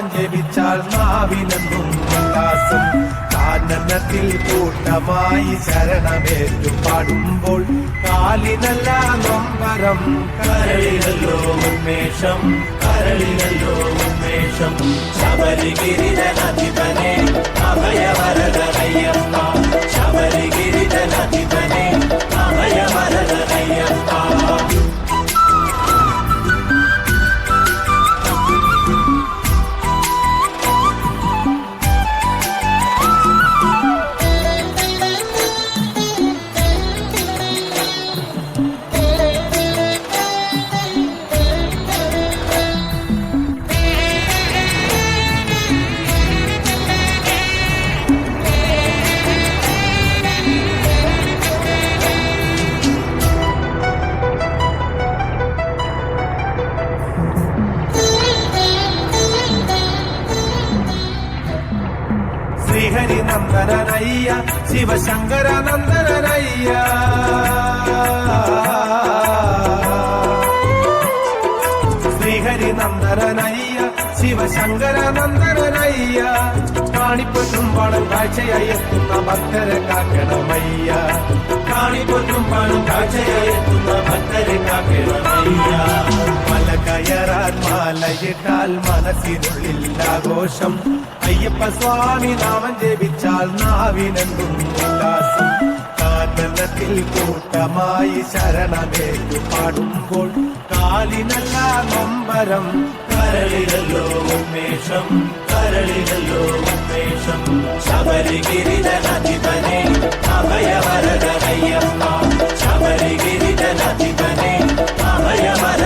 ജപിച്ചാൽ നാവിനെന്നും ഉല്ലാസം കാനനത്തിൽ കൂട്ടമായി ശരണമേറ്റു പാടുമ്പോൾ കാലിനല്ല നൊമ്പരം കരളിലല്ലോ ഉന്മേഷം കരളിലല്ലോ ഉന്മേഷം ശബരിഗിരിധനാധിപനെ അഭയവരദയ്യപ്പ ശബരിഗിരിധനാധിപനെ അഭയവരദയ്യപ്പ ശ്രീഹരി നന്ദനയ്യ ശിവശങ്കര നന്ദനയ്യ ശ്രീഹരി നന്ദനയ്യ ശിവശങ്കര നന്ദനയ്യ കാണിപ്പൊന്നും പണം കാഴ്ചയായി എത്തുന്ന ഭക്തരെ കാക്കണമയ്യ കാണിപ്പൊന്നും പണം കാഴ്ചയായി എത്തുന്ന ഭക്തരെ കാക്കണമയ്യ മല കയറാൻ മാലയിട്ടാൽ മനസ്സിനുള്ളിൽ ആഘോഷം അയ്യപ്പ സ്വാമി നാമം ജപിച്ചാൽ നാവിനെന്നും ഉല്ലാസം കാനനത്തിൽ കൂട്ടമായി ശരണമേറ്റു പാടുമ്പോൾ കാലിനല്ല നൊമ്പരം കരളിലല്ലോ ഉന്മേഷം കരളിലല്ലോ ഉന്മേഷം ശബരിഗിരിധനാധിപനെ അഭയവരദയ്യപ്പ ശബരിഗിരിധനാധിപനെ അഭയവര